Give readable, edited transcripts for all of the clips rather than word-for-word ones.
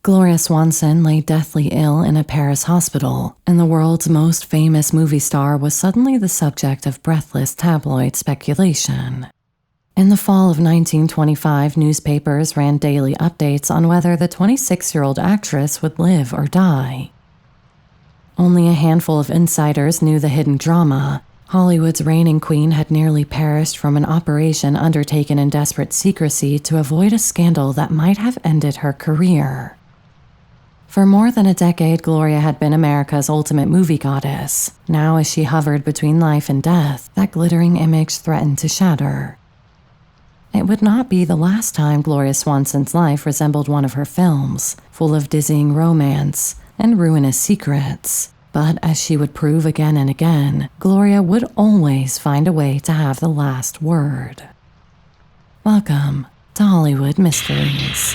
Gloria Swanson lay deathly ill in a Paris hospital, and the world's most famous movie star was suddenly the subject of breathless tabloid speculation. In the fall of 1925, newspapers ran daily updates on whether the 26-year-old actress would live or die. Only a handful of insiders knew the hidden drama. Hollywood's reigning queen had nearly perished from an operation undertaken in desperate secrecy to avoid a scandal that might have ended her career. For more than a decade, Gloria had been America's ultimate movie goddess. Now, as she hovered between life and death, that glittering image threatened to shatter. It would not be the last time Gloria Swanson's life resembled one of her films, full of dizzying romance and ruinous secrets. But as she would prove again and again, Gloria would always find a way to have the last word. Welcome to Hollywood Mysteries.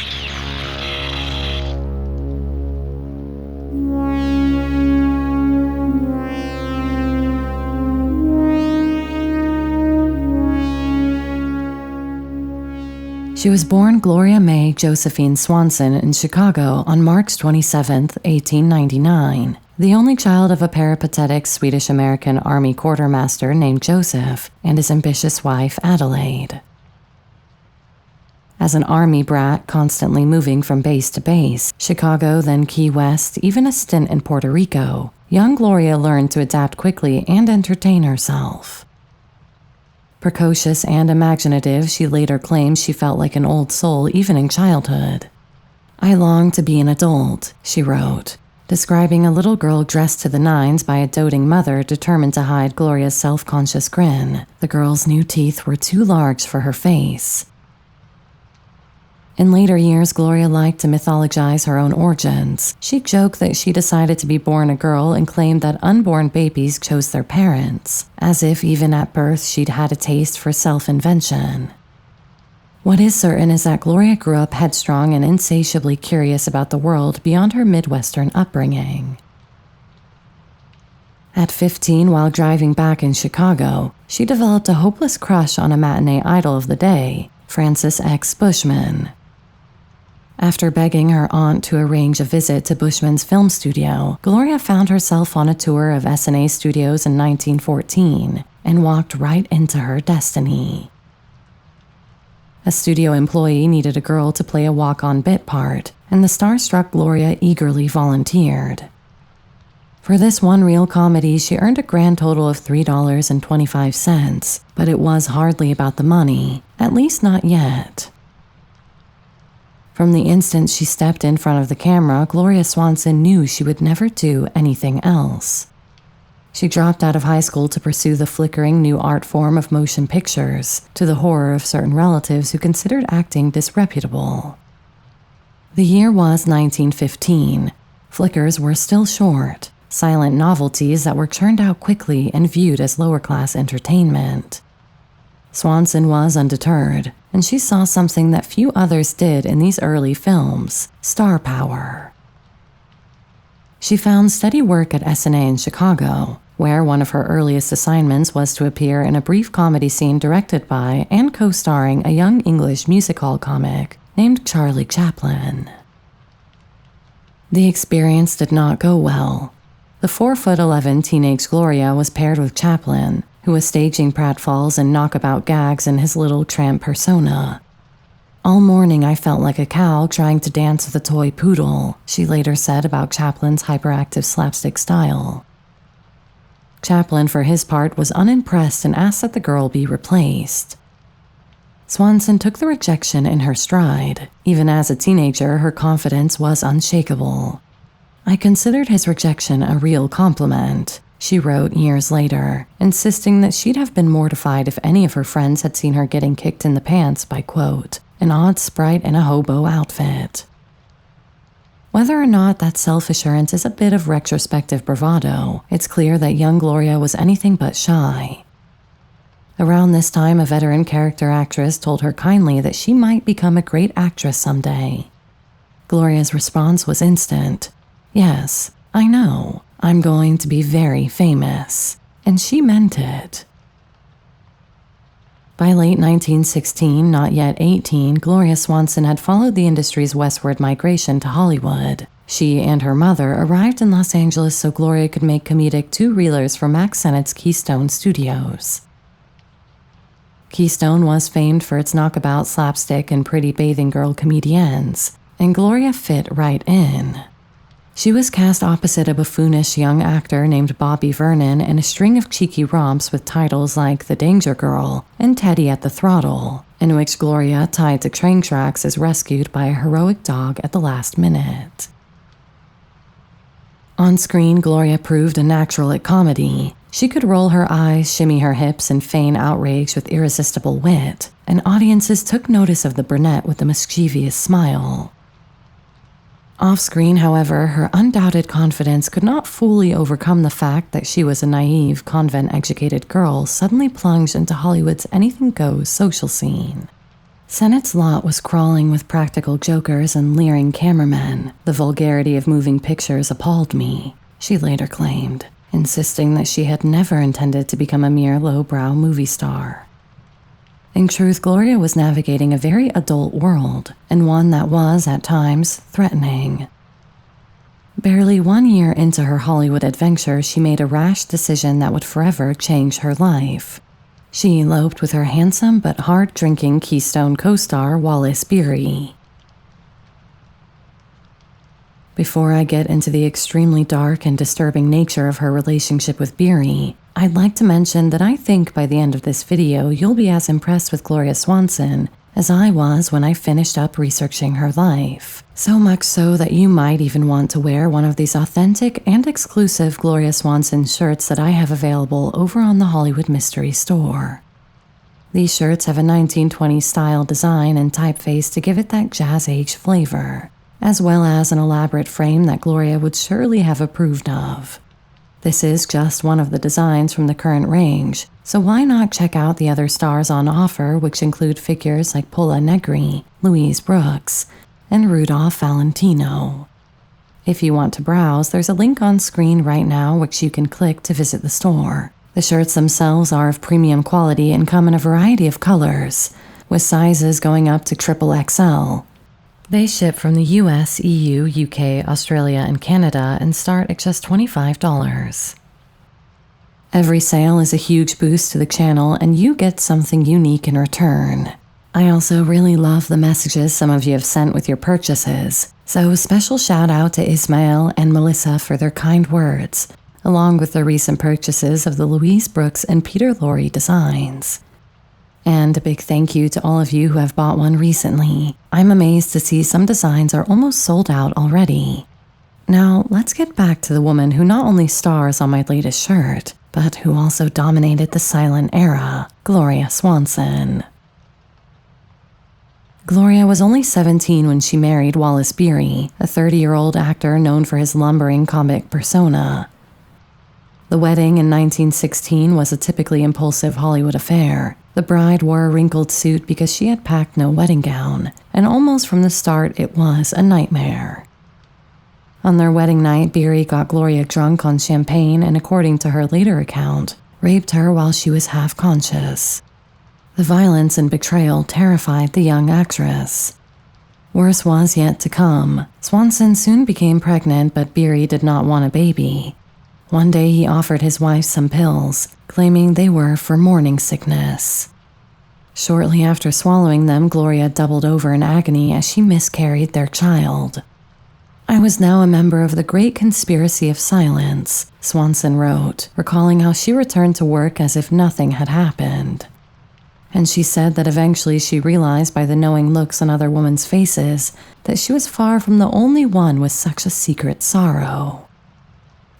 She was born Gloria May Josephine Swanson in Chicago on March 27, 1899, the only child of a peripatetic Swedish-American Army quartermaster named Joseph and his ambitious wife Adelaide. As an Army brat constantly moving from base to base, Chicago, then Key West, even a stint in Puerto Rico, young Gloria learned to adapt quickly and entertain herself. Precocious and imaginative, she later claimed she felt like an old soul even in childhood. "I long to be an adult," she wrote, describing a little girl dressed to the nines by a doting mother determined to hide Gloria's self-conscious grin. The girl's new teeth were too large for her face. In later years, Gloria liked to mythologize her own origins. She'd joke that she decided to be born a girl and claimed that unborn babies chose their parents, as if even at birth she'd had a taste for self-invention. What is certain is that Gloria grew up headstrong and insatiably curious about the world beyond her Midwestern upbringing. At 15, while driving back in Chicago, she developed a hopeless crush on a matinee idol of the day, Francis X. Bushman. After begging her aunt to arrange a visit to Bushman's film studio, Gloria found herself on a tour of S&A studios in 1914 and walked right into her destiny. A studio employee needed a girl to play a walk-on bit part, and the starstruck Gloria eagerly volunteered. For this one-reel comedy, she earned a grand total of $3.25, but it was hardly about the money, at least not yet. From the instant she stepped in front of the camera, Gloria Swanson knew she would never do anything else. She dropped out of high school to pursue the flickering new art form of motion pictures, to the horror of certain relatives who considered acting disreputable. The year was 1915. Flickers were still short, silent novelties that were churned out quickly and viewed as lower-class entertainment. Swanson was undeterred, and she saw something that few others did in these early films: star power. She found steady work at S&A in Chicago, where one of her earliest assignments was to appear in a brief comedy scene directed by and co-starring a young English music hall comic named Charlie Chaplin. The experience did not go well. The 4'11" teenage Gloria was paired with Chaplin, who was staging pratfalls and knockabout gags in his little tramp persona. "All morning I felt like a cow trying to dance with a toy poodle," she later said about Chaplin's hyperactive slapstick style. Chaplin, for his part, was unimpressed and asked that the girl be replaced. Swanson took the rejection in her stride. Even as a teenager, her confidence was unshakable. "I considered his rejection a real compliment," she wrote years later, insisting that she'd have been mortified if any of her friends had seen her getting kicked in the pants by, quote, "an odd sprite in a hobo outfit." Whether or not that self-assurance is a bit of retrospective bravado, it's clear that young Gloria was anything but shy. Around this time, a veteran character actress told her kindly that she might become a great actress someday. Gloria's response was instant. "Yes, I know. I'm going to be very famous." And she meant it. By late 1916, not yet 18, Gloria Swanson had followed the industry's westward migration to Hollywood. She and her mother arrived in Los Angeles so Gloria could make comedic two-reelers for Max Sennett's Keystone Studios. Keystone was famed for its knockabout slapstick and pretty bathing girl comedians, and Gloria fit right in. She was cast opposite a buffoonish young actor named Bobby Vernon in a string of cheeky romps with titles like The Danger Girl and Teddy at the Throttle, in which Gloria, tied to train tracks, is rescued by a heroic dog at the last minute. On screen, Gloria proved a natural at comedy. She could roll her eyes, shimmy her hips, and feign outrage with irresistible wit, and audiences took notice of the brunette with the mischievous smile. Off-screen, however, her undoubted confidence could not fully overcome the fact that she was a naive, convent-educated girl suddenly plunged into Hollywood's anything-goes social scene. Sennett's lot was crawling with practical jokers and leering cameramen. The vulgarity of moving pictures appalled me, she later claimed, insisting that she had never intended to become a mere lowbrow movie star. In truth, Gloria was navigating a very adult world, and one that was, at times, threatening. Barely 1 year into her Hollywood adventure, she made a rash decision that would forever change her life. She eloped with her handsome but hard-drinking Keystone co-star Wallace Beery. Before I get into the extremely dark and disturbing nature of her relationship with Beery, I'd like to mention that I think by the end of this video you'll be as impressed with Gloria Swanson as I was when I finished up researching her life. So much so that you might even want to wear one of these authentic and exclusive Gloria Swanson shirts that I have available over on the Hollywood Mystery Store. These shirts have a 1920s style design and typeface to give it that jazz age flavor, as well as an elaborate frame that Gloria would surely have approved of. This is just one of the designs from the current range, so why not check out the other stars on offer, which include figures like Pola Negri, Louise Brooks, and Rudolph Valentino. If you want to browse, there's a link on screen right now which you can click to visit the store. The shirts themselves are of premium quality and come in a variety of colors, with sizes going up to XXL. They ship from the US, EU, UK, Australia, and Canada and start at just $25. Every sale is a huge boost to the channel and you get something unique in return. I also really love the messages some of you have sent with your purchases, so a special shout out to Ismail and Melissa for their kind words, along with their recent purchases of the Louise Brooks and Peter Lorre designs. And a big thank you to all of you who have bought one recently. I'm amazed to see some designs are almost sold out already. Now, let's get back to the woman who not only stars on my latest shirt, but who also dominated the silent era, Gloria Swanson. Gloria was only 17 when she married Wallace Beery, a 30-year-old actor known for his lumbering comic persona. The wedding in 1916 was a typically impulsive Hollywood affair. The bride wore a wrinkled suit because she had packed no wedding gown, and almost from the start it was a nightmare. On their wedding night, Beery got Gloria drunk on champagne and, according to her later account, raped her while she was half conscious. The violence and betrayal terrified the young actress. Worse was yet to come. Swanson soon became pregnant, but Beery did not want a baby. One day he offered his wife some pills, claiming they were for morning sickness. Shortly after swallowing them, Gloria doubled over in agony as she miscarried their child. "I was now a member of the great conspiracy of silence," Swanson wrote, recalling how she returned to work as if nothing had happened. And she said that eventually she realized by the knowing looks on other women's faces that she was far from the only one with such a secret sorrow.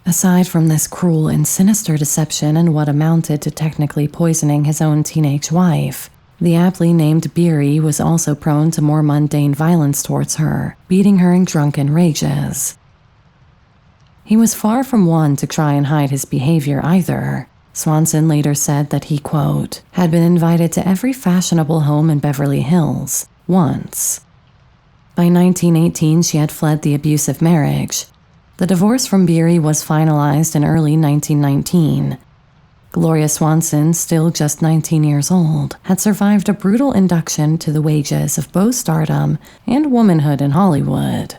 Aside from this cruel and sinister deception and what amounted to technically poisoning his own teenage wife, the aptly named Beery was also prone to more mundane violence towards her, beating her in drunken rages. He was far from one to try and hide his behavior either. Swanson later said that he, quote, had been invited to every fashionable home in Beverly Hills, once. By 1918, she had fled the abusive marriage. The divorce from Beery was finalized in early 1919. Gloria Swanson, still just 19 years old, had survived a brutal induction to the wages of both stardom and womanhood in Hollywood.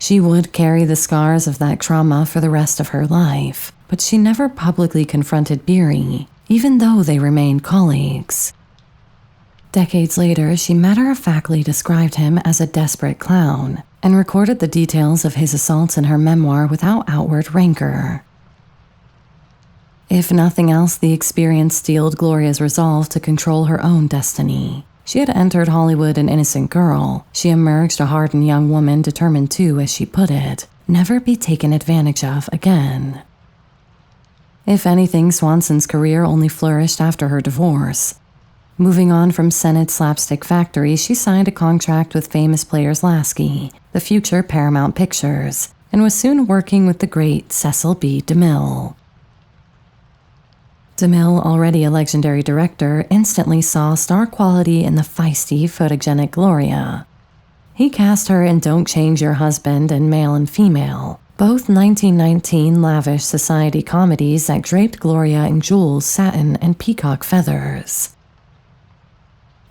She would carry the scars of that trauma for the rest of her life, but she never publicly confronted Beery, even though they remained colleagues. Decades later, she matter-of-factly described him as a desperate clown and recorded the details of his assaults in her memoir without outward rancor. If nothing else, the experience steeled Gloria's resolve to control her own destiny. She had entered Hollywood an innocent girl. She emerged a hardened young woman determined to, as she put it, never be taken advantage of again. If anything, Swanson's career only flourished after her divorce. Moving on from Sennett's Slapstick Factory, she signed a contract with famous Players Lasky, the future Paramount Pictures, and was soon working with the great Cecil B. DeMille. DeMille, already a legendary director, instantly saw star quality in the feisty, photogenic Gloria. He cast her in Don't Change Your Husband and Male and Female, both 1919 lavish society comedies that draped Gloria in jewels, satin, and peacock feathers.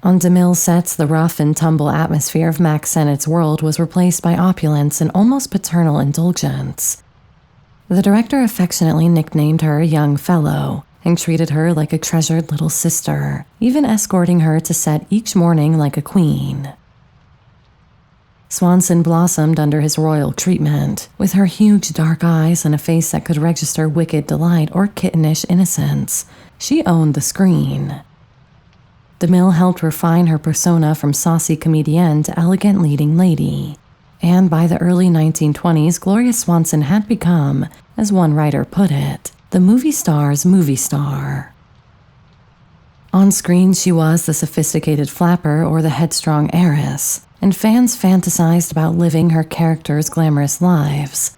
On DeMille's sets, the rough and tumble atmosphere of Mack Sennett's world was replaced by opulence and almost paternal indulgence. The director affectionately nicknamed her Young Fellow, and treated her like a treasured little sister, even escorting her to set each morning like a queen. Swanson blossomed under his royal treatment, with her huge dark eyes and a face that could register wicked delight or kittenish innocence. She owned the screen. DeMille helped refine her persona from saucy comedienne to elegant leading lady. And by the early 1920s, Gloria Swanson had become, as one writer put it, the movie star's movie star. On screen, she was the sophisticated flapper or the headstrong heiress, and fans fantasized about living her characters' glamorous lives.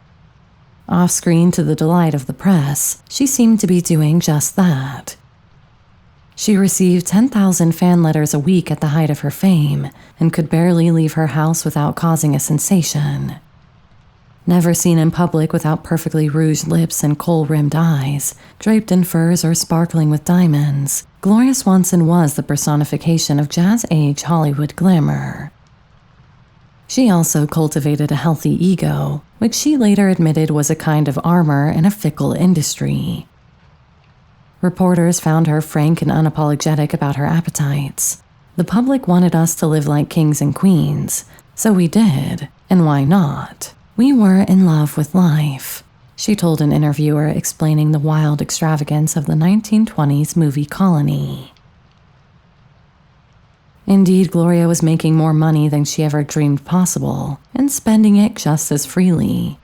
Off-screen, to the delight of the press, she seemed to be doing just that. She received 10,000 fan letters a week at the height of her fame, and could barely leave her house without causing a sensation. Never seen in public without perfectly rouged lips and kohl-rimmed eyes, draped in furs or sparkling with diamonds, Gloria Swanson was the personification of jazz-age Hollywood glamour. She also cultivated a healthy ego, which she later admitted was a kind of armor in a fickle industry. Reporters found her frank and unapologetic about her appetites. The public wanted us to live like kings and queens, so we did, and why not? We were in love with life, she told an interviewer, explaining the wild extravagance of the 1920s movie Colony. Indeed, Gloria was making more money than she ever dreamed possible, and spending it just as freely.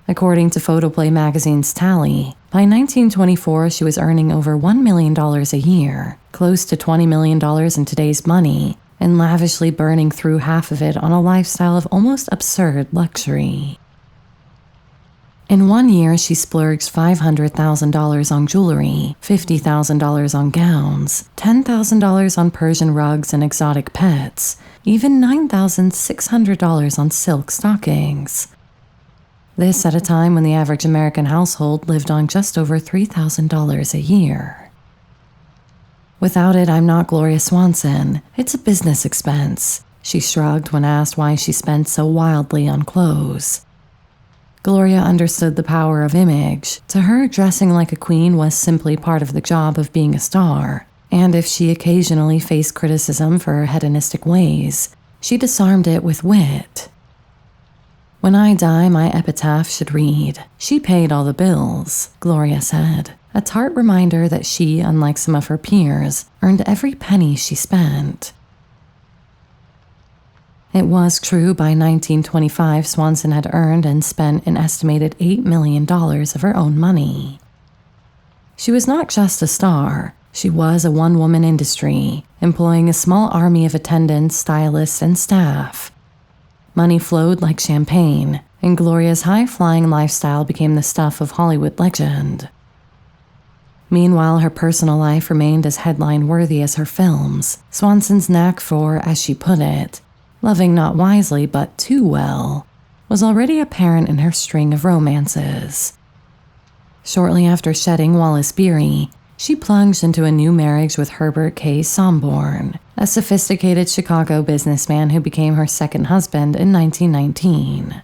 According to Photoplay magazine's tally, by 1924 she was earning over $1 million a year, close to $20 million in today's money, and lavishly burning through half of it on a lifestyle of almost absurd luxury. In one year, she splurged $500,000 on jewelry, $50,000 on gowns, $10,000 on Persian rugs and exotic pets, even $9,600 on silk stockings. This at a time when the average American household lived on just over $3,000 a year. Without it, I'm not Gloria Swanson. It's a business expense, she shrugged when asked why she spent so wildly on clothes. Gloria understood the power of image. To her, dressing like a queen was simply part of the job of being a star, and if she occasionally faced criticism for her hedonistic ways, she disarmed it with wit. When I die, my epitaph should read, "She paid all the bills," Gloria said, a tart reminder that she, unlike some of her peers, earned every penny she spent. It was true by 1925 Swanson had earned and spent an estimated $8 million of her own money. She was not just a star, she was a one-woman industry, employing a small army of attendants, stylists, and staff. Money flowed like champagne, and Gloria's high-flying lifestyle became the stuff of Hollywood legend. Meanwhile, her personal life remained as headline-worthy as her films. Swanson's knack for, as she put it, loving not wisely but too well, was already apparent in her string of romances. Shortly after shedding Wallace Beery, she plunged into a new marriage with Herbert K. Somborn, a sophisticated Chicago businessman who became her second husband in 1919.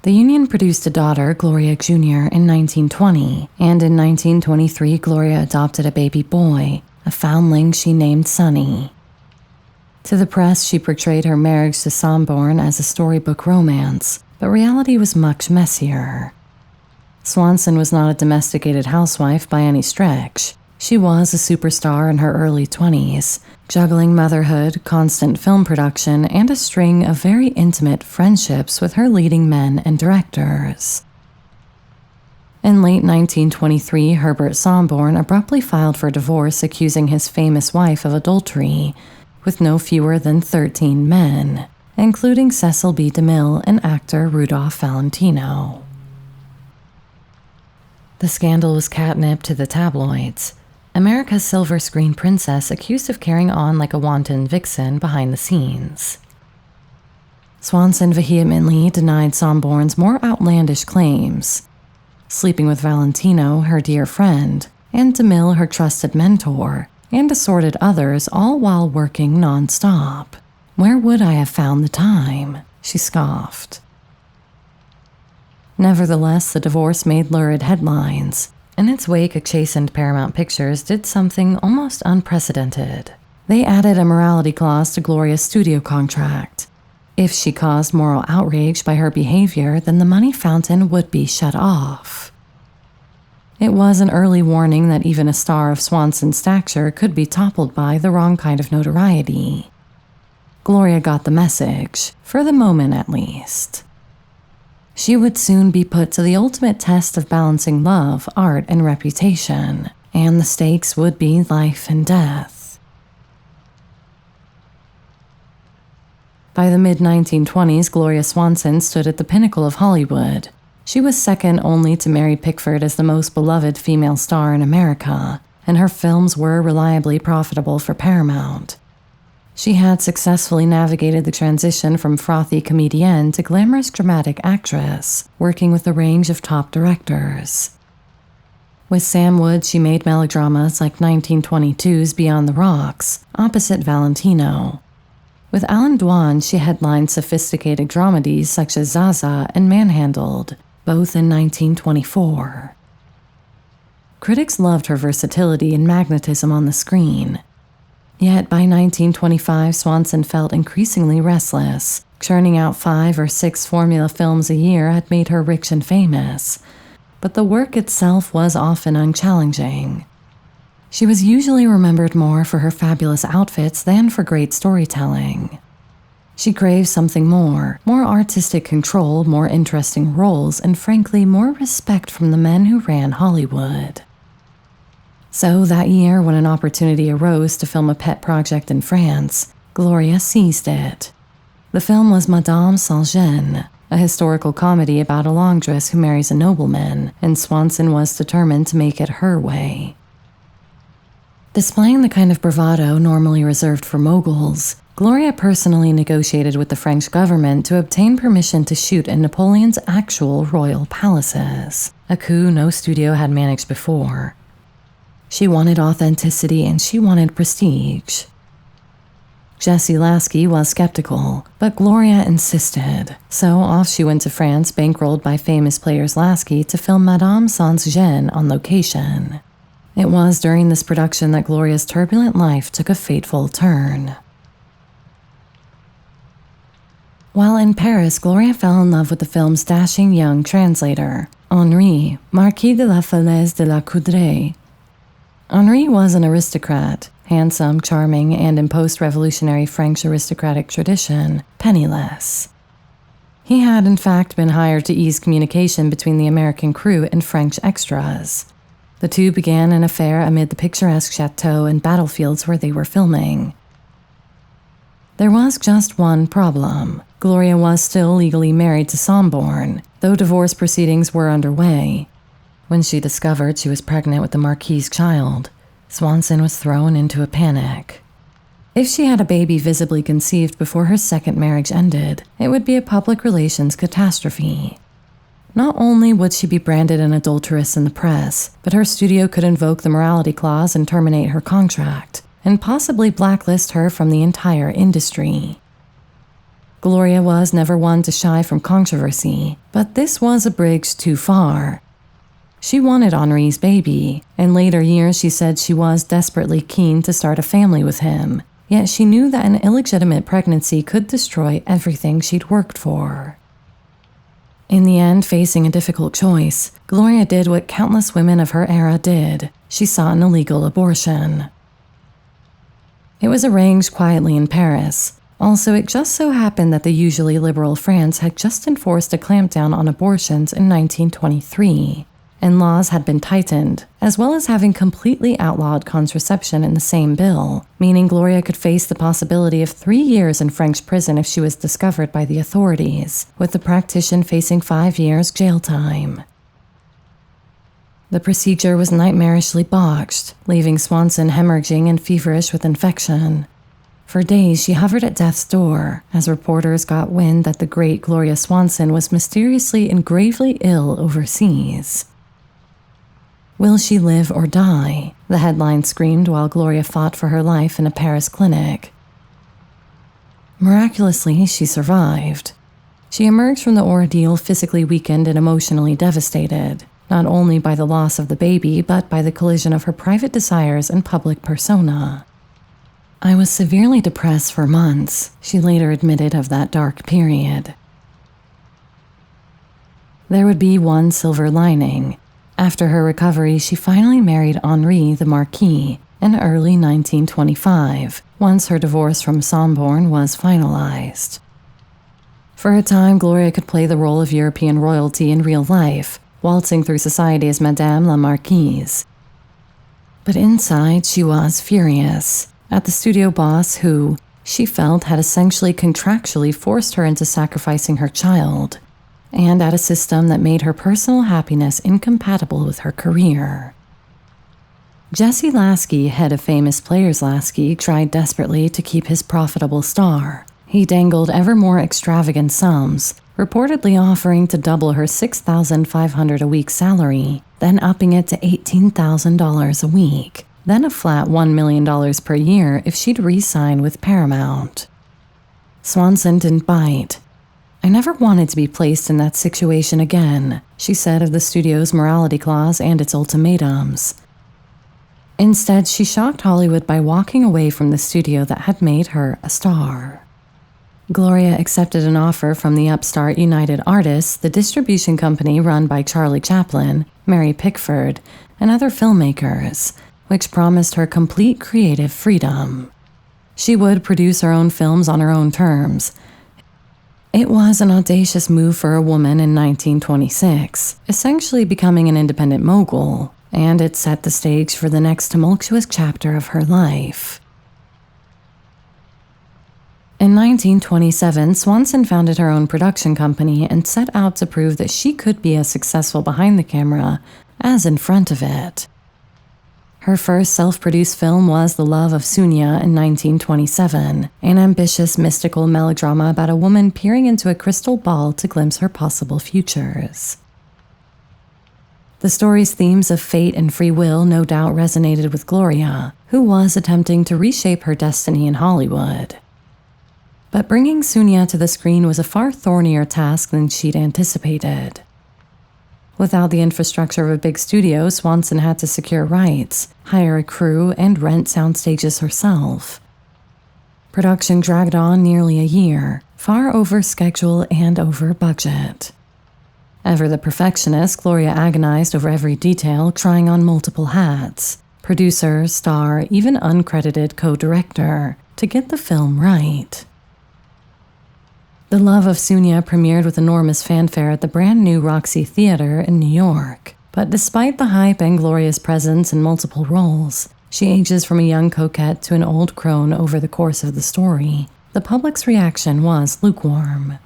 The union produced a daughter, Gloria Jr., in 1920, and in 1923 Gloria adopted a baby boy, a foundling she named Sonny. To the press, she portrayed her marriage to Somborn as a storybook romance, but reality was much messier. Swanson was not a domesticated housewife by any stretch. She was a superstar in her early 20s, juggling motherhood, constant film production, and a string of very intimate friendships with her leading men and directors. In late 1923, Herbert Somborn abruptly filed for divorce, accusing his famous wife of adultery, with no fewer than 13 men, including Cecil B. DeMille and actor Rudolph Valentino. The scandal was catnip to the tabloids. America's silver screen princess accused of carrying on like a wanton vixen behind the scenes. Swanson vehemently denied Somborn's more outlandish claims, sleeping with Valentino, her dear friend, and DeMille, her trusted mentor, and assorted others, all while working non-stop. Where would I have found the time? She scoffed. Nevertheless, the divorce made lurid headlines. In its wake, a chastened Paramount Pictures did something almost unprecedented. They added a morality clause to Gloria's studio contract. If she caused moral outrage by her behavior, then the money fountain would be shut off. It was an early warning that even a star of Swanson's stature could be toppled by the wrong kind of notoriety. Gloria got the message, for the moment at least. She would soon be put to the ultimate test of balancing love, art, and reputation, and the stakes would be life and death. By the mid-1920s, Gloria Swanson stood at the pinnacle of Hollywood. She was second only to Mary Pickford as the most beloved female star in America, and her films were reliably profitable for Paramount. She had successfully navigated the transition from frothy comedienne to glamorous dramatic actress, working with a range of top directors. With Sam Wood, she made melodramas like 1922's Beyond the Rocks, opposite Valentino. With Alan Dwan, she headlined sophisticated dramedies such as Zaza and Manhandled, both in 1924. Critics loved her versatility and magnetism on the screen. Yet by 1925, Swanson felt increasingly restless. Churning out 5 or 6 formula films a year had made her rich and famous, but the work itself was often unchallenging. She was usually remembered more for her fabulous outfits than for great storytelling. She craved something more artistic control, more interesting roles, and frankly, more respect from the men who ran Hollywood. So that year, when an opportunity arose to film a pet project in France, Gloria seized it. The film was Madame Sans-Gêne, a historical comedy about a laundress who marries a nobleman, and Swanson was determined to make it her way. Displaying the kind of bravado normally reserved for moguls, Gloria personally negotiated with the French government to obtain permission to shoot in Napoleon's actual royal palaces, a coup no studio had managed before. She wanted authenticity and she wanted prestige. Jesse Lasky was skeptical, but Gloria insisted, so off she went to France, bankrolled by famous players Lasky, to film Madame Sans-Gêne on location. It was during this production that Gloria's turbulent life took a fateful turn. While in Paris, Gloria fell in love with the film's dashing young translator, Henri, Marquis de la Falaise de la Coudray. Henri was an aristocrat, handsome, charming, and in post-revolutionary French aristocratic tradition, penniless. He had in fact been hired to ease communication between the American crew and French extras. The two began an affair amid the picturesque chateaux and battlefields where they were filming. There was just one problem. Gloria was still legally married to Somborn, though divorce proceedings were underway. When she discovered she was pregnant with the Marquis's child, Swanson was thrown into a panic. If she had a baby visibly conceived before her second marriage ended, it would be a public relations catastrophe. Not only would she be branded an adulteress in the press, but her studio could invoke the morality clause and terminate her contract, and possibly blacklist her from the entire industry. Gloria was never one to shy from controversy, but this was a bridge too far. She wanted Henri's baby. In later years, she said she was desperately keen to start a family with him, yet she knew that an illegitimate pregnancy could destroy everything she'd worked for. In the end, facing a difficult choice, Gloria did what countless women of her era did. She sought an illegal abortion. It was arranged quietly in Paris. Also, it just so happened that the usually liberal France had just enforced a clampdown on abortions in 1923, and laws had been tightened, as well as having completely outlawed contraception in the same bill, meaning Gloria could face the possibility of 3 years in French prison if she was discovered by the authorities, with the practitioner facing 5 years jail time. The procedure was nightmarishly botched, leaving Swanson hemorrhaging and feverish with infection. For days, she hovered at death's door as reporters got wind that the great Gloria Swanson was mysteriously and gravely ill overseas. "Will she live or die?" the headline screamed while Gloria fought for her life in a Paris clinic. Miraculously, she survived. She emerged from the ordeal physically weakened and emotionally devastated, not only by the loss of the baby, but by the collision of her private desires and public persona. "I was severely depressed for months," she later admitted of that dark period. There would be one silver lining. After her recovery, she finally married Henri the Marquis in early 1925, once her divorce from Somborn was finalized. For a time, Gloria could play the role of European royalty in real life, waltzing through society as Madame la Marquise. But inside, she was furious at the studio boss who, she felt, had essentially contractually forced her into sacrificing her child, and at a system that made her personal happiness incompatible with her career. Jesse Lasky, head of Famous Players Lasky, tried desperately to keep his profitable star. He dangled ever more extravagant sums, reportedly offering to double her $6,500 a week salary, then upping it to $18,000 a week, then a flat $1 million per year if she'd re-sign with Paramount. Swanson didn't bite. "I never wanted to be placed in that situation again," she said of the studio's morality clause and its ultimatums. Instead, she shocked Hollywood by walking away from the studio that had made her a star. Gloria accepted an offer from the upstart United Artists, the distribution company run by Charlie Chaplin, Mary Pickford, and other filmmakers, which promised her complete creative freedom. She would produce her own films on her own terms. It was an audacious move for a woman in 1926, essentially becoming an independent mogul, and it set the stage for the next tumultuous chapter of her life. In 1927, Swanson founded her own production company and set out to prove that she could be as successful behind the camera as in front of it. Her first self-produced film was The Love of Sunya in 1927, an ambitious mystical melodrama about a woman peering into a crystal ball to glimpse her possible futures. The story's themes of fate and free will no doubt resonated with Gloria, who was attempting to reshape her destiny in Hollywood. But bringing Sunya to the screen was a far thornier task than she'd anticipated. Without the infrastructure of a big studio, Swanson had to secure rights, hire a crew, and rent sound stages herself. Production dragged on nearly a year, far over schedule and over budget. Ever the perfectionist, Gloria agonized over every detail, trying on multiple hats: producer, star, even uncredited co-director, to get the film right. The Love of Sunya premiered with enormous fanfare at the brand new Roxy Theater in New York. But despite the hype and Gloria's presence in multiple roles, she ages from a young coquette to an old crone over the course of the story. The public's reaction was lukewarm.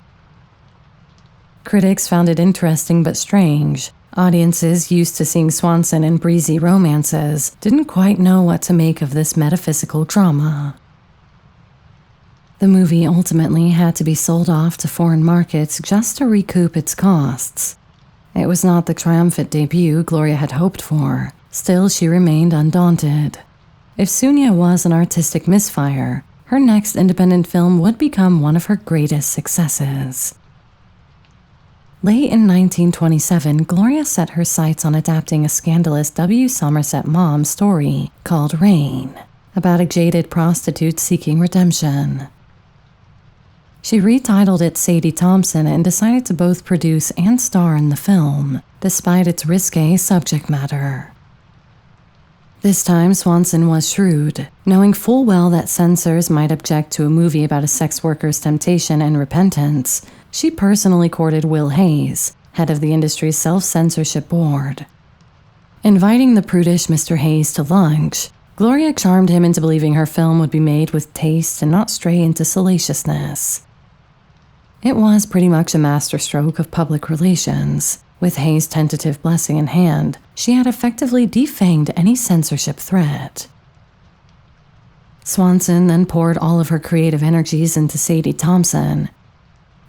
Critics found it interesting but strange. Audiences used to seeing Swanson in breezy romances didn't quite know what to make of this metaphysical drama. The movie ultimately had to be sold off to foreign markets just to recoup its costs. It was not the triumphant debut Gloria had hoped for. Still, she remained undaunted. If Sunya was an artistic misfire, her next independent film would become one of her greatest successes. Late in 1927, Gloria set her sights on adapting a scandalous W. Somerset Maugham story called Rain, about a jaded prostitute seeking redemption. She retitled it Sadie Thompson and decided to both produce and star in the film, despite its risque subject matter. This time, Swanson was shrewd, knowing full well that censors might object to a movie about a sex worker's temptation and repentance. She personally courted Will Hayes, head of the industry's self-censorship board. Inviting the prudish Mr. Hayes to lunch, Gloria charmed him into believing her film would be made with taste and not stray into salaciousness. It was pretty much a masterstroke of public relations. With Hayes' tentative blessing in hand, she had effectively defanged any censorship threat. Swanson then poured all of her creative energies into Sadie Thompson.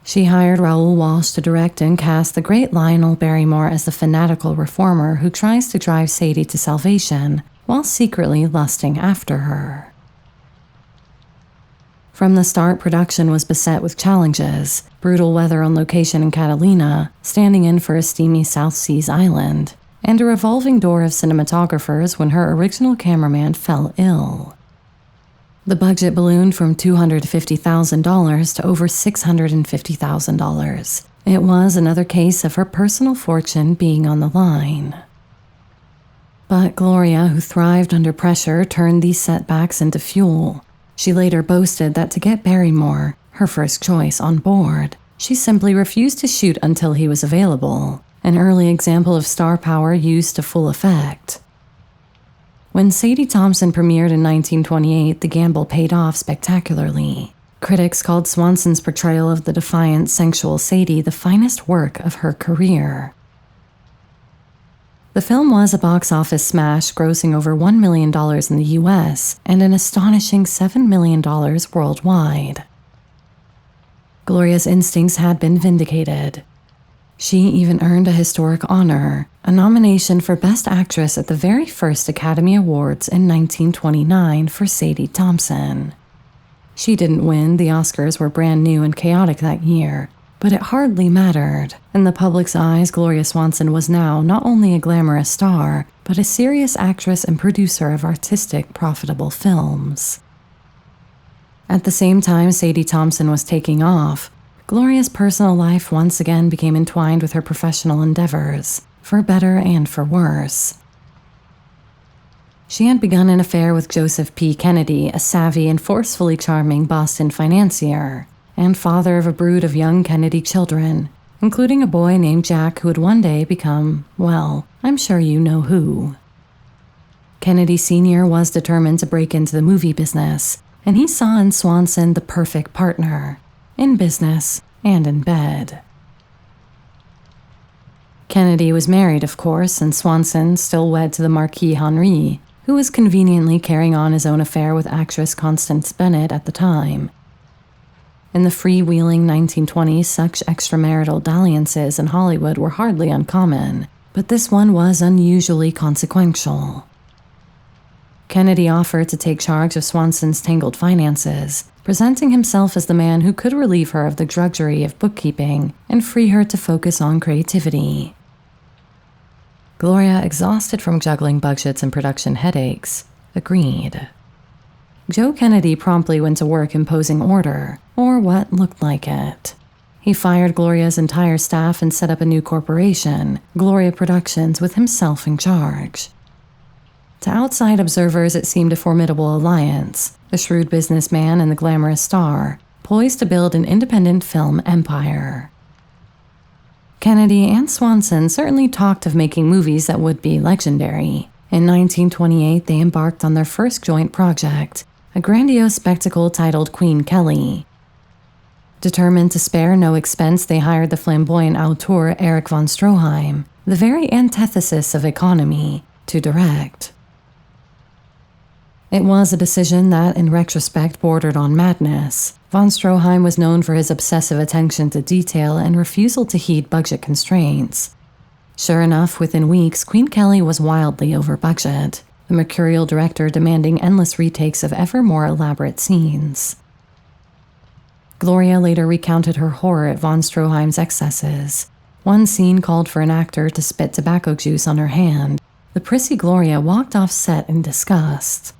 She hired Raoul Walsh to direct and cast the great Lionel Barrymore as the fanatical reformer who tries to drive Sadie to salvation while secretly lusting after her. From the start, production was beset with challenges: brutal weather on location in Catalina, standing in for a steamy South Seas island, and a revolving door of cinematographers when her original cameraman fell ill. The budget ballooned from $250,000 to over $650,000. It was another case of her personal fortune being on the line. But Gloria, who thrived under pressure, turned these setbacks into fuel. She later boasted that to get Barrymore, her first choice, on board, she simply refused to shoot until he was available, an early example of star power used to full effect. When Sadie Thompson premiered in 1928, the gamble paid off spectacularly. Critics called Swanson's portrayal of the defiant, sensual Sadie the finest work of her career. The film was a box office smash, grossing over $1 million in the US and an astonishing $7 million worldwide. Gloria's instincts had been vindicated. She even earned a historic honor, a nomination for Best Actress at the very first Academy Awards in 1929 for Sadie Thompson. She didn't win, the Oscars were brand new and chaotic that year, but it hardly mattered. In the public's eyes, Gloria Swanson was now not only a glamorous star, but a serious actress and producer of artistic, profitable films. At the same time Sadie Thompson was taking off, Gloria's personal life once again became entwined with her professional endeavors, for better and for worse. She had begun an affair with Joseph P. Kennedy, a savvy and forcefully charming Boston financier, and father of a brood of young Kennedy children, including a boy named Jack who would one day become, well, I'm sure you know who. Kennedy Sr. was determined to break into the movie business, and he saw in Swanson the perfect partner, in business and in bed. Kennedy was married, of course, and Swanson still wed to the Marquis Henri, who was conveniently carrying on his own affair with actress Constance Bennett at the time. In the freewheeling 1920s, such extramarital dalliances in Hollywood were hardly uncommon, but this one was unusually consequential. Kennedy offered to take charge of Swanson's tangled finances, presenting himself as the man who could relieve her of the drudgery of bookkeeping and free her to focus on creativity. Gloria, exhausted from juggling budgets and production headaches, agreed. Joe Kennedy promptly went to work imposing order, or what looked like it. He fired Gloria's entire staff and set up a new corporation, Gloria Productions, with himself in charge. To outside observers, it seemed a formidable alliance, the shrewd businessman and the glamorous star, poised to build an independent film empire. Kennedy and Swanson certainly talked of making movies that would be legendary. In 1928, they embarked on their first joint project, a grandiose spectacle titled Queen Kelly. Determined to spare no expense, they hired the flamboyant auteur Erich von Stroheim, the very antithesis of economy, to direct. It was a decision that, in retrospect, bordered on madness. Von Stroheim was known for his obsessive attention to detail and refusal to heed budget constraints. Sure enough, within weeks, Queen Kelly was wildly over budget, the mercurial director demanding endless retakes of ever more elaborate scenes. Gloria later recounted her horror at von Stroheim's excesses. One scene called for an actor to spit tobacco juice on her hand. The prissy Gloria walked off set in disgust.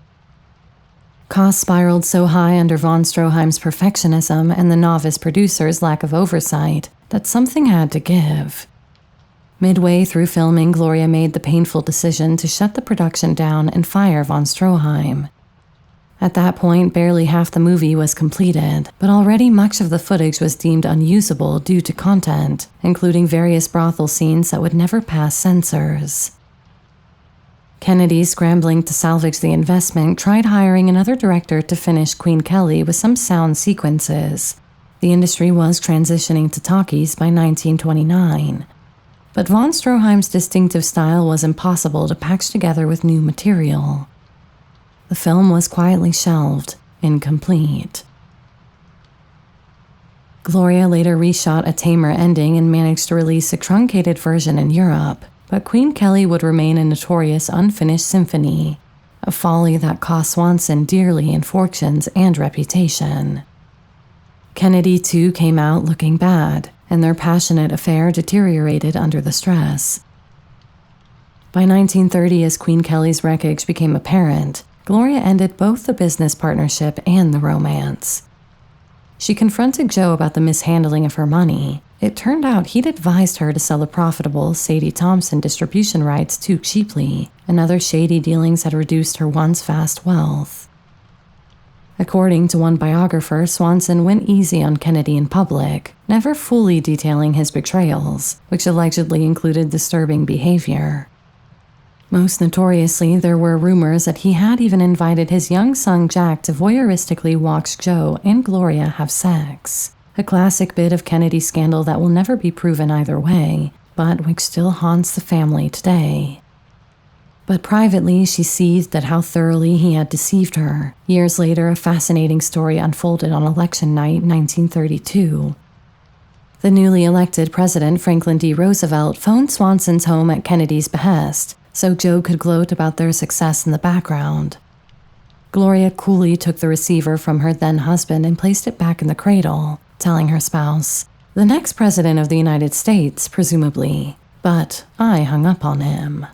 Costs spiraled so high under von Stroheim's perfectionism and the novice producer's lack of oversight that something had to give. Midway through filming, Gloria made the painful decision to shut the production down and fire von Stroheim. At that point, barely half the movie was completed, but already much of the footage was deemed unusable due to content, including various brothel scenes that would never pass censors. Kennedy, scrambling to salvage the investment, tried hiring another director to finish Queen Kelly with some sound sequences. The industry was transitioning to talkies by 1929. But von Stroheim's distinctive style was impossible to patch together with new material. The film was quietly shelved, incomplete. Gloria later reshot a tamer ending and managed to release a truncated version in Europe, but Queen Kelly would remain a notorious unfinished symphony, a folly that cost Swanson dearly in fortunes and reputation. Kennedy, too, came out looking bad, and their passionate affair deteriorated under the stress. By 1930, as Queen Kelly's wreckage became apparent, Gloria ended both the business partnership and the romance. She confronted Joe about the mishandling of her money. It turned out he'd advised her to sell the profitable Sadie Thompson distribution rights too cheaply, and other shady dealings had reduced her once vast wealth. According to one biographer, Swanson went easy on Kennedy in public, never fully detailing his betrayals, which allegedly included disturbing behavior. Most notoriously, there were rumors that he had even invited his young son Jack to voyeuristically watch Joe and Gloria have sex, a classic bit of Kennedy's scandal that will never be proven either way, but which still haunts the family today. But privately, she seethed at how thoroughly he had deceived her. Years later, a fascinating story unfolded on election night, 1932. The newly elected President Franklin D. Roosevelt phoned Swanson's home at Kennedy's behest, so Joe could gloat about their success in the background. Gloria coolly took the receiver from her then-husband and placed it back in the cradle, telling her spouse, "The next President of the United States, presumably, but I hung up on him."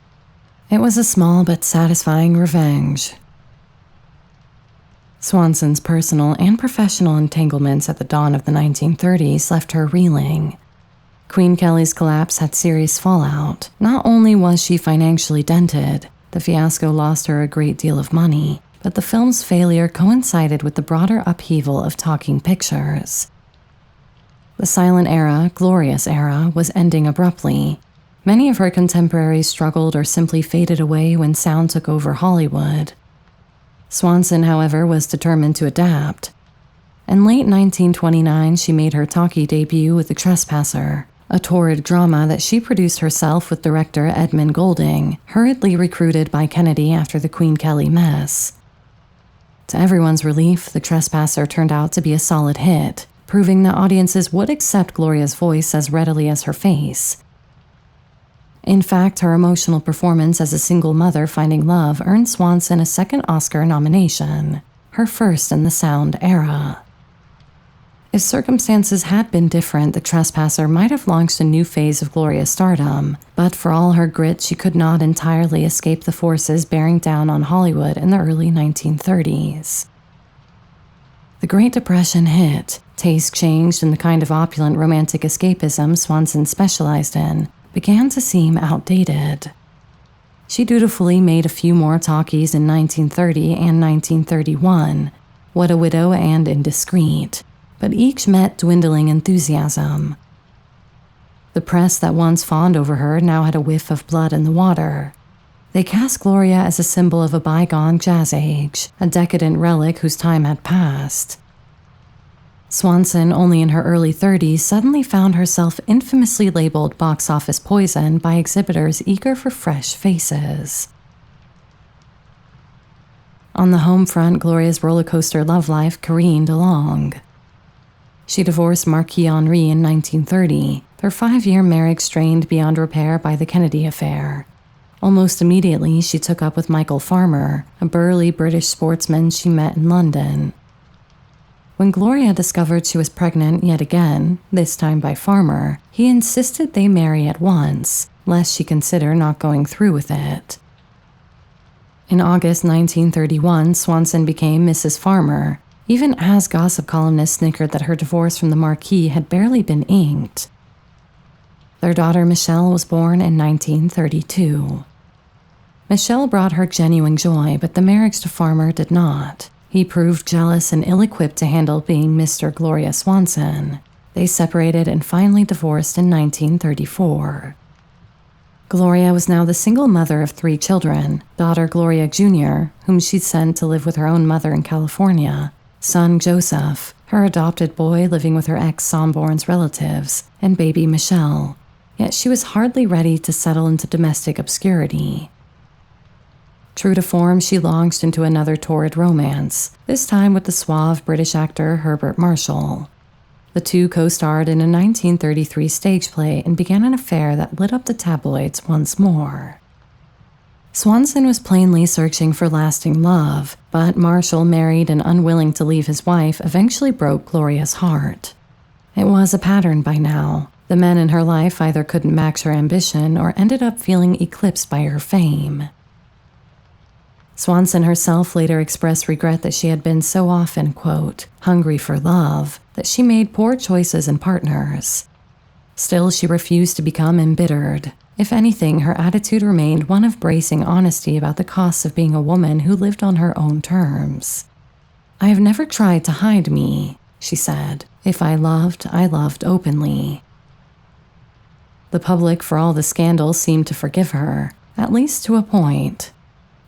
It was a small but satisfying revenge. Swanson's personal and professional entanglements at the dawn of the 1930s left her reeling. Queen Kelly's collapse had serious fallout. Not only was she financially dented, the fiasco lost her a great deal of money, but the film's failure coincided with the broader upheaval of talking pictures. The silent era, glorious era, was ending abruptly. Many of her contemporaries struggled or simply faded away when sound took over Hollywood. Swanson, however, was determined to adapt. In late 1929, she made her talkie debut with The Trespasser, a torrid drama that she produced herself with director Edmund Goulding, hurriedly recruited by Kennedy after the Queen Kelly mess. To everyone's relief, The Trespasser turned out to be a solid hit, proving that audiences would accept Gloria's voice as readily as her face. In fact, her emotional performance as a single mother finding love earned Swanson a second Oscar nomination, her first in the sound era. If circumstances had been different, The Trespasser might have launched a new phase of Gloria's stardom, but for all her grit, she could not entirely escape the forces bearing down on Hollywood in the early 1930s. The Great Depression hit, taste changed, and the kind of opulent romantic escapism Swanson specialized in began to seem outdated. She dutifully made a few more talkies in 1930 and 1931, What a Widow and Indiscreet, but each met dwindling enthusiasm. The press that once fawned over her now had a whiff of blood in the water. They cast Gloria as a symbol of a bygone jazz age, a decadent relic whose time had passed. Swanson, only in her early 30s, suddenly found herself infamously labeled box office poison by exhibitors eager for fresh faces. On the home front, Gloria's roller coaster love life careened along. She divorced Marquis Henri in 1930. Their 5-year marriage strained beyond repair by the Kennedy affair. Almost immediately, she took up with Michael Farmer, a burly British sportsman she met in London. When Gloria discovered she was pregnant yet again, this time by Farmer, he insisted they marry at once, lest she consider not going through with it. In August 1931, Swanson became Mrs. Farmer, even as gossip columnists snickered that her divorce from the Marquis had barely been inked. Their daughter Michelle was born in 1932. Michelle brought her genuine joy, but the marriage to Farmer did not. He proved jealous and ill-equipped to handle being Mr. Gloria Swanson. They separated and finally divorced in 1934. Gloria was now the single mother of 3 children, daughter Gloria Jr., whom she'd sent to live with her own mother in California, son Joseph, her adopted boy living with her ex-Somborn's relatives, and baby Michelle. Yet she was hardly ready to settle into domestic obscurity. True to form, she launched into another torrid romance, this time with the suave British actor Herbert Marshall. The two co-starred in a 1933 stage play and began an affair that lit up the tabloids once more. Swanson was plainly searching for lasting love, but Marshall, married and unwilling to leave his wife, eventually broke Gloria's heart. It was a pattern by now. The men in her life either couldn't match her ambition or ended up feeling eclipsed by her fame. Swanson herself later expressed regret that she had been so often, quote, hungry for love, that she made poor choices in partners. Still, she refused to become embittered. If anything, her attitude remained one of bracing honesty about the costs of being a woman who lived on her own terms. "I have never tried to hide me," she said. "If I loved openly." The public, for all the scandal, seemed to forgive her, at least to a point.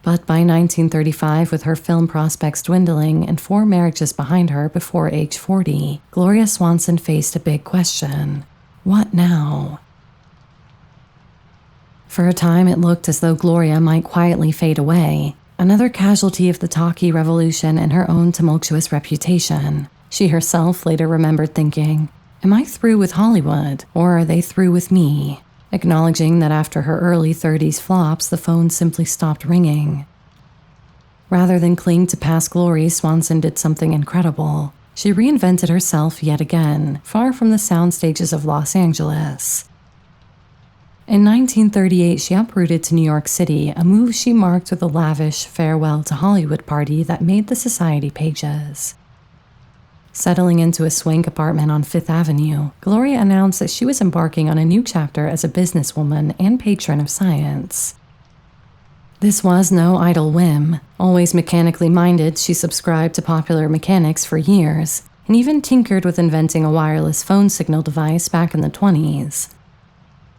But by 1935, with her film prospects dwindling and 4 marriages behind her before age 40, Gloria Swanson faced a big question. What now? For a time, it looked as though Gloria might quietly fade away, another casualty of the talkie revolution and her own tumultuous reputation. She herself later remembered thinking, "Am I through with Hollywood, or are they through with me?" Acknowledging that after her early 30s flops, the phone simply stopped ringing. Rather than cling to past glory, Swanson did something incredible. She reinvented herself yet again, far from the sound stages of Los Angeles. In 1938, she uprooted to New York City, a move she marked with a lavish farewell to Hollywood party that made the society pages. Settling into a swank apartment on Fifth Avenue, Gloria announced that she was embarking on a new chapter as a businesswoman and patron of science. This was no idle whim. Always mechanically minded, she subscribed to popular mechanics for years, and even tinkered with inventing a wireless phone signal device back in the 20s.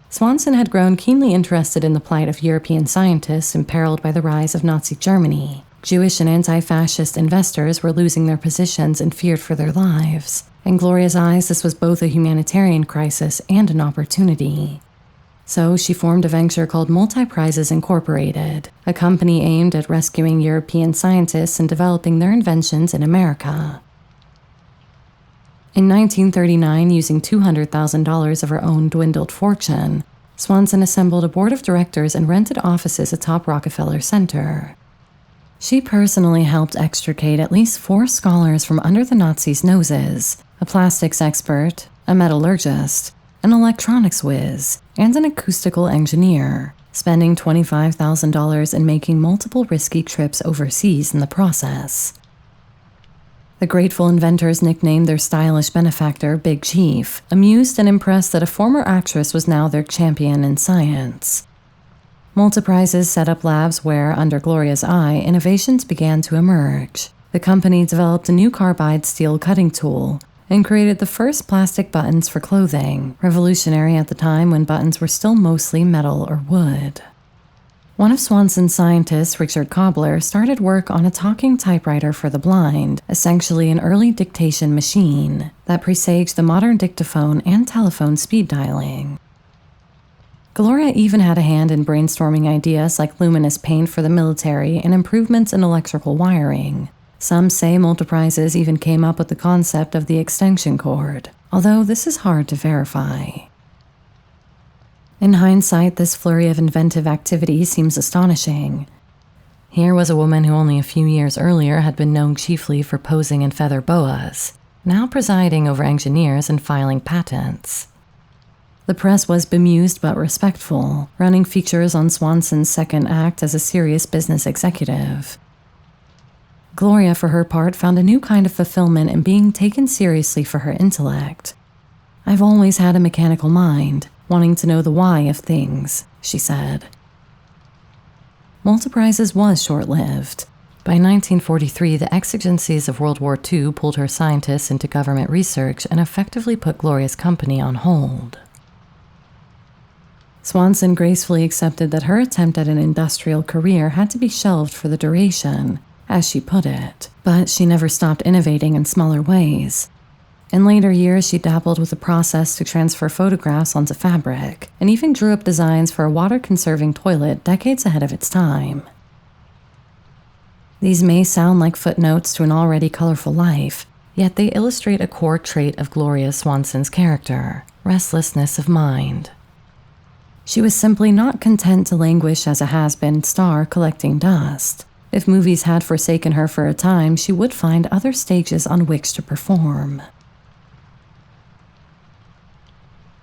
Swanson had grown keenly interested in the plight of European scientists imperiled by the rise of Nazi Germany. Jewish and anti-fascist investors were losing their positions and feared for their lives. In Gloria's eyes, this was both a humanitarian crisis and an opportunity. So she formed a venture called Multiprizes Incorporated, a company aimed at rescuing European scientists and developing their inventions in America. In 1939, using $200,000 of her own dwindled fortune, Swanson assembled a board of directors and rented offices atop Rockefeller Center. She personally helped extricate at least 4 scholars from under the Nazis' noses, a plastics expert, a metallurgist, an electronics whiz, and an acoustical engineer, spending $25,000 and making multiple risky trips overseas in the process. The grateful inventors nicknamed their stylish benefactor Big Chief, amused and impressed that a former actress was now their champion in science. Multiprizes set up labs where, under Gloria's eye, innovations began to emerge. The company developed a new carbide steel cutting tool and created the first plastic buttons for clothing, revolutionary at the time when buttons were still mostly metal or wood. One of Swanson's scientists, Richard Cobbler, started work on a talking typewriter for the blind, essentially an early dictation machine that presaged the modern dictaphone and telephone speed dialing. Gloria even had a hand in brainstorming ideas like luminous paint for the military and improvements in electrical wiring. Some say Multiprizes even came up with the concept of the extension cord, although this is hard to verify. In hindsight, this flurry of inventive activity seems astonishing. Here was a woman who only a few years earlier had been known chiefly for posing in feather boas, now presiding over engineers and filing patents. The press was bemused but respectful, running features on Swanson's second act as a serious business executive. Gloria, for her part, found a new kind of fulfillment in being taken seriously for her intellect. "I've always had a mechanical mind, wanting to know the why of things," she said. Multiprizes was short-lived. By 1943, the exigencies of World War II pulled her scientists into government research and effectively put Gloria's company on hold. Swanson gracefully accepted that her attempt at an industrial career had to be shelved for the duration, as she put it, but she never stopped innovating in smaller ways. In later years, she dabbled with the process to transfer photographs onto fabric, and even drew up designs for a water-conserving toilet decades ahead of its time. These may sound like footnotes to an already colorful life, yet they illustrate a core trait of Gloria Swanson's character: restlessness of mind. She was simply not content to languish as a has-been star collecting dust. If movies had forsaken her for a time, she would find other stages on which to perform.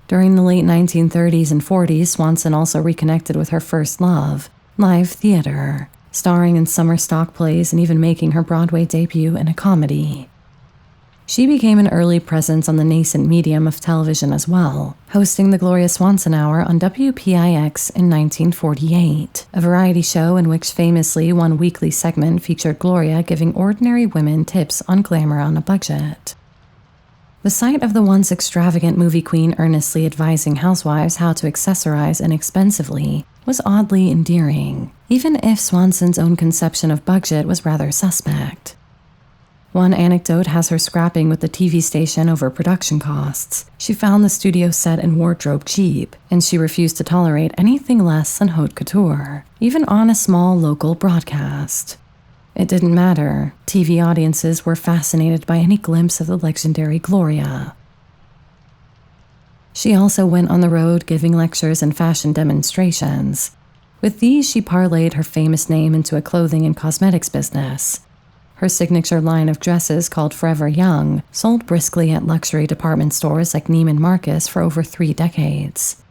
During the late 1930s and 40s, Swanson also reconnected with her first love, live theater, starring in summer stock plays and even making her Broadway debut in a comedy. She became an early presence on the nascent medium of television as well, hosting the Gloria Swanson Hour on WPIX in 1948, a variety show in which famously one weekly segment featured Gloria giving ordinary women tips on glamour on a budget. The sight of the once extravagant movie queen earnestly advising housewives how to accessorize inexpensively was oddly endearing, even if Swanson's own conception of budget was rather suspect. One anecdote has her scrapping with the TV station over production costs. She found the studio set and wardrobe cheap, and she refused to tolerate anything less than haute couture, even on a small local broadcast. It didn't matter. TV audiences were fascinated by any glimpse of the legendary Gloria. She also went on the road giving lectures and fashion demonstrations. With these, she parlayed her famous name into a clothing and cosmetics business. Her signature line of dresses, called Forever Young, sold briskly at luxury department stores like Neiman Marcus for over 3 decades.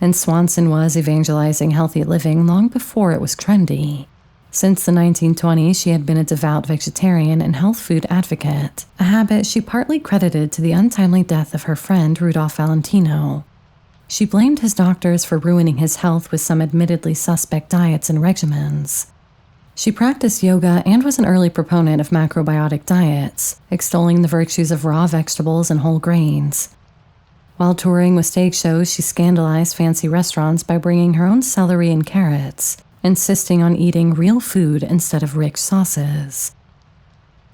And Swanson was evangelizing healthy living long before it was trendy. Since the 1920s, she had been a devout vegetarian and health food advocate, a habit she partly credited to the untimely death of her friend Rudolph Valentino. She blamed his doctors for ruining his health with some admittedly suspect diets and regimens. She practiced yoga and was an early proponent of macrobiotic diets, extolling the virtues of raw vegetables and whole grains. While touring with stage shows, she scandalized fancy restaurants by bringing her own celery and carrots, insisting on eating real food instead of rich sauces.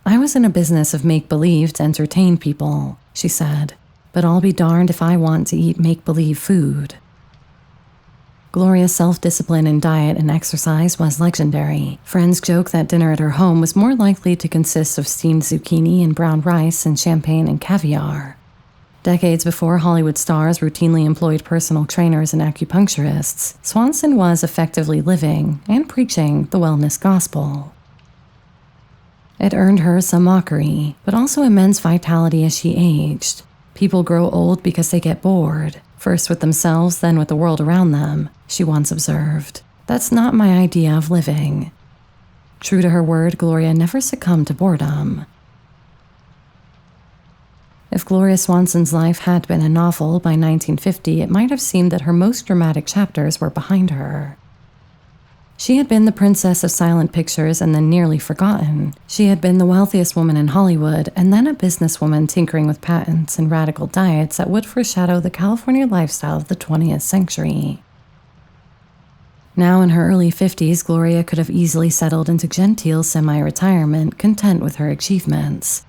"I was in a business of make-believe to entertain people," she said, "but I'll be darned if I want to eat make-believe food." Gloria's self-discipline in diet and exercise was legendary. Friends joke that dinner at her home was more likely to consist of steamed zucchini and brown rice and champagne and caviar. Decades before Hollywood stars routinely employed personal trainers and acupuncturists, Swanson was effectively living and preaching the wellness gospel. It earned her some mockery, but also immense vitality as she aged. "People grow old because they get bored, first with themselves, then with the world around them," she once observed. "That's not my idea of living." True to her word, Gloria never succumbed to boredom. If Gloria Swanson's life had been a novel by 1950, it might have seemed that her most dramatic chapters were behind her. She had been the princess of silent pictures and then nearly forgotten. She had been the wealthiest woman in Hollywood and then a businesswoman tinkering with patents and radical diets that would foreshadow the California lifestyle of the 20th century. Now in her early 50s, Gloria could have easily settled into genteel semi-retirement, content with her achievements.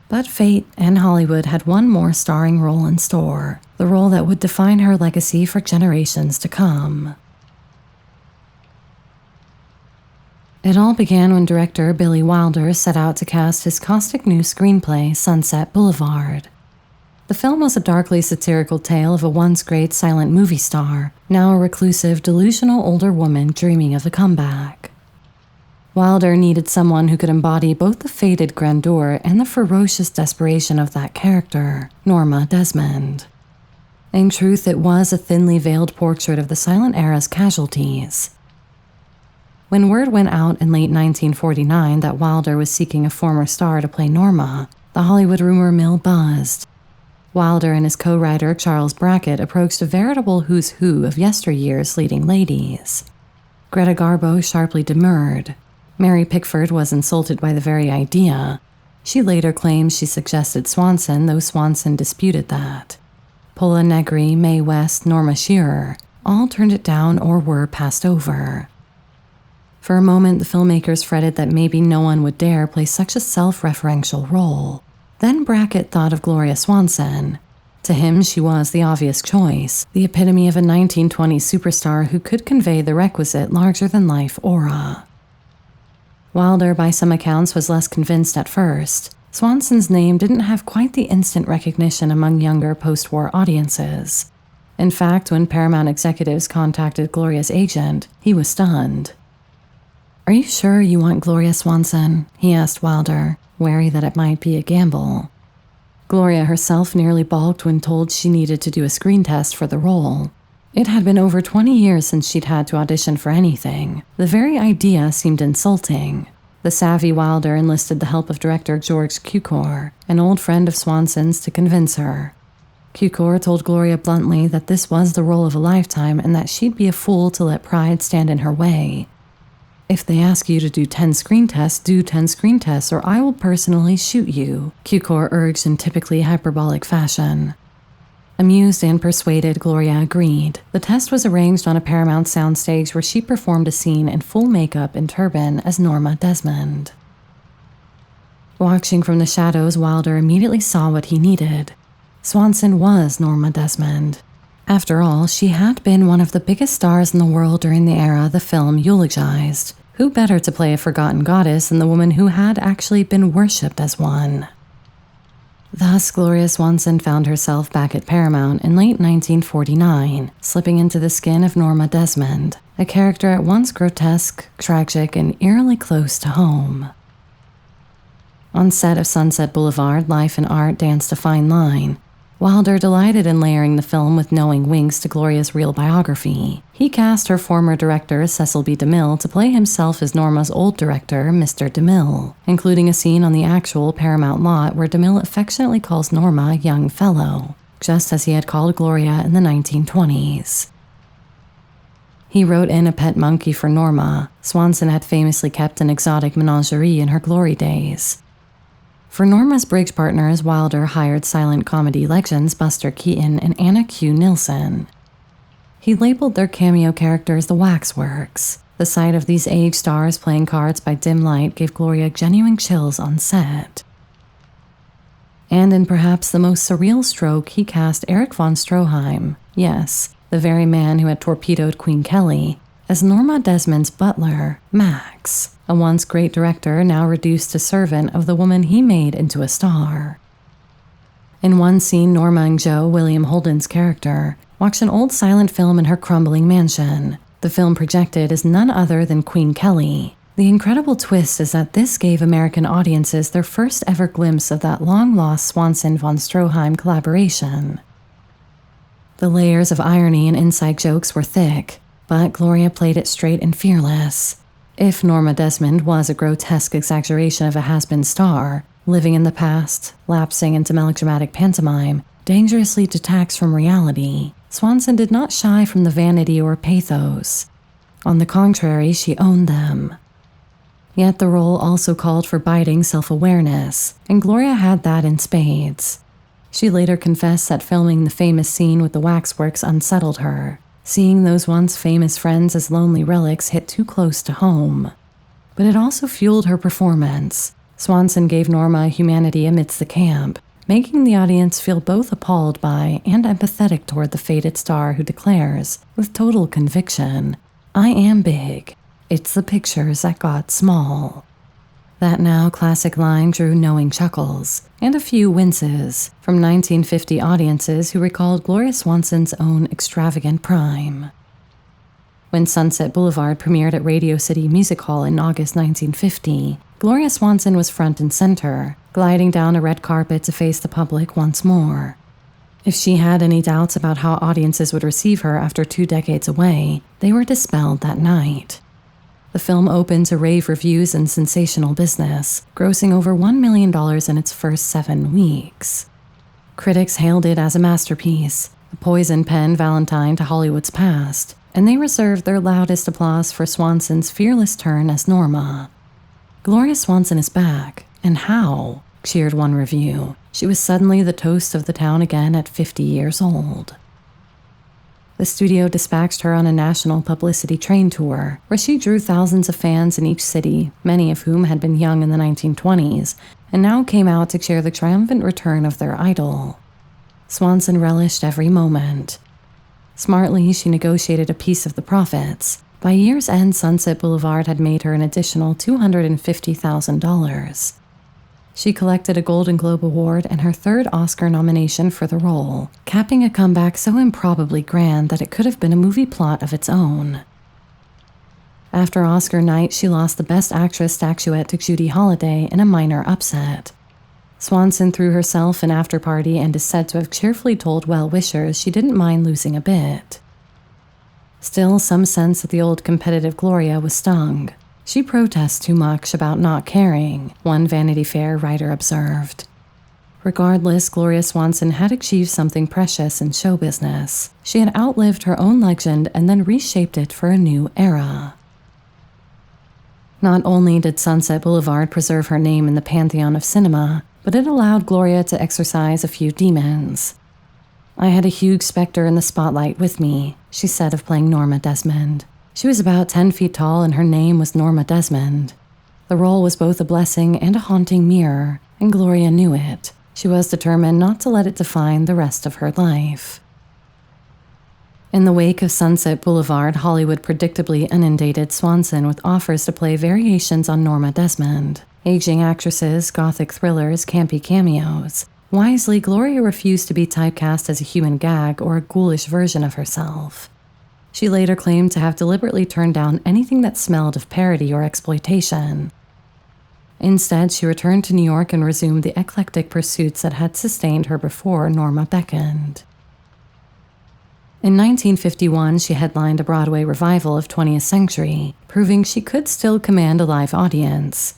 But fate and Hollywood had one more starring role in store, the role that would define her legacy for generations to come. It all began when director Billy Wilder set out to cast his caustic new screenplay, Sunset Boulevard. The film was a darkly satirical tale of a once great silent movie star, now a reclusive, delusional older woman dreaming of a comeback. Wilder needed someone who could embody both the faded grandeur and the ferocious desperation of that character, Norma Desmond. In truth, it was a thinly veiled portrait of the silent era's casualties. When word went out in late 1949 that Wilder was seeking a former star to play Norma, the Hollywood rumor mill buzzed. Wilder and his co-writer Charles Brackett approached a veritable who's who of yesteryear's leading ladies. Greta Garbo sharply demurred. Mary Pickford was insulted by the very idea. She later claimed she suggested Swanson, though Swanson disputed that. Pola Negri, Mae West, Norma Shearer all turned it down or were passed over. For a moment, the filmmakers fretted that maybe no one would dare play such a self-referential role. Then Brackett thought of Gloria Swanson. To him, she was the obvious choice, the epitome of a 1920s superstar who could convey the requisite larger-than-life aura. Wilder, by some accounts, was less convinced at first. Swanson's name didn't have quite the instant recognition among younger post-war audiences. In fact, when Paramount executives contacted Gloria's agent, he was stunned. "Are you sure you want Gloria Swanson?" he asked Wilder, wary that it might be a gamble. Gloria herself nearly balked when told she needed to do a screen test for the role. It had been over 20 years since she'd had to audition for anything. The very idea seemed insulting. The savvy Wilder enlisted the help of director George Cukor, an old friend of Swanson's, to convince her. Cukor told Gloria bluntly that this was the role of a lifetime and that she'd be a fool to let pride stand in her way. "If they ask you to do 10 screen tests, do 10 screen tests, or I will personally shoot you," Cukor urged in typically hyperbolic fashion. Amused and persuaded, Gloria agreed. The test was arranged on a Paramount soundstage where she performed a scene in full makeup and turban as Norma Desmond. Watching from the shadows, Wilder immediately saw what he needed. Swanson was Norma Desmond. After all, she had been one of the biggest stars in the world during the era the film eulogized. Who better to play a forgotten goddess than the woman who had actually been worshipped as one? Thus, Gloria Swanson found herself back at Paramount in late 1949, slipping into the skin of Norma Desmond, a character at once grotesque, tragic, and eerily close to home. On set of Sunset Boulevard, life and art danced a fine line. Wilder delighted in layering the film with knowing winks to Gloria's real biography. He cast her former director, Cecil B. DeMille, to play himself as Norma's old director, Mr. DeMille, including a scene on the actual Paramount lot where DeMille affectionately calls Norma young fellow, just as he had called Gloria in the 1920s. He wrote in a pet monkey for Norma. Swanson had famously kept an exotic menagerie in her glory days. For Norma's bridge partners, Wilder hired silent comedy legends Buster Keaton and Anna Q. Nilsson. He labeled their cameo characters the Waxworks. The sight of these age stars playing cards by dim light gave Gloria genuine chills on set. And in perhaps the most surreal stroke, he cast Erich von Stroheim, yes, the very man who had torpedoed Queen Kelly, as Norma Desmond's butler, Max, a once great director now reduced to servant of the woman he made into a star. In one scene, Norma and Joe, William Holden's character, watch an old silent film in her crumbling mansion. The film projected is none other than Queen Kelly. The incredible twist is that this gave American audiences their first ever glimpse of that long-lost Swanson-von Stroheim collaboration. The layers of irony and inside jokes were thick, but Gloria played it straight and fearless. If Norma Desmond was a grotesque exaggeration of a has-been star, living in the past, lapsing into melodramatic pantomime, dangerously detached from reality, Swanson did not shy from the vanity or pathos. On the contrary, she owned them. Yet the role also called for biting self-awareness, and Gloria had that in spades. She later confessed that filming the famous scene with the waxworks unsettled her, seeing those once famous friends as lonely relics hit too close to home. But it also fueled her performance. Swanson gave Norma humanity amidst the camp, making the audience feel both appalled by and empathetic toward the faded star who declares, with total conviction, "I am big. "It's the pictures that got small." That now classic line drew knowing chuckles and a few winces from 1950 audiences who recalled Gloria Swanson's own extravagant prime. When Sunset Boulevard premiered at Radio City Music Hall in August 1950, Gloria Swanson was front and center, gliding down a red carpet to face the public once more. If she had any doubts about how audiences would receive her after 2 decades away, they were dispelled that night. The film opened to rave reviews and sensational business, grossing over $1 million in its first 7 weeks. Critics hailed it as a masterpiece, a poison pen Valentine to Hollywood's past, and they reserved their loudest applause for Swanson's fearless turn as Norma. "Gloria Swanson is back, and how?" cheered one review. She was suddenly the toast of the town again at 50 years old. The studio dispatched her on a national publicity train tour, where she drew thousands of fans in each city, many of whom had been young in the 1920s, and now came out to cheer the triumphant return of their idol. Swanson relished every moment. Smartly, she negotiated a piece of the profits. By year's end, Sunset Boulevard had made her an additional $250,000. She collected a Golden Globe Award and her 3rd Oscar nomination for the role, capping a comeback so improbably grand that it could have been a movie plot of its own. After Oscar night, she lost the Best Actress statuette to Judy Holliday in a minor upset. Swanson threw herself an after-party and is said to have cheerfully told well-wishers she didn't mind losing a bit. Still, some sense that the old competitive Gloria was stung. "She protests too much about not caring," one Vanity Fair writer observed. Regardless, Gloria Swanson had achieved something precious in show business. She had outlived her own legend and then reshaped it for a new era. Not only did Sunset Boulevard preserve her name in the pantheon of cinema, but it allowed Gloria to exorcise a few demons. "I had a huge specter in the spotlight with me," she said of playing Norma Desmond. She was about 10 feet tall and her name was Norma Desmond. The role was both a blessing and a haunting mirror, and Gloria knew it. She was determined not to let it define the rest of her life. In the wake of Sunset Boulevard, Hollywood predictably inundated Swanson with offers to play variations on Norma Desmond. Aging actresses, gothic thrillers, campy cameos. Wisely, Gloria refused to be typecast as a human gag or a ghoulish version of herself. She later claimed to have deliberately turned down anything that smelled of parody or exploitation. Instead, she returned to New York and resumed the eclectic pursuits that had sustained her before Norma beckoned. In 1951, she headlined a Broadway revival of 20th Century, proving she could still command a live audience.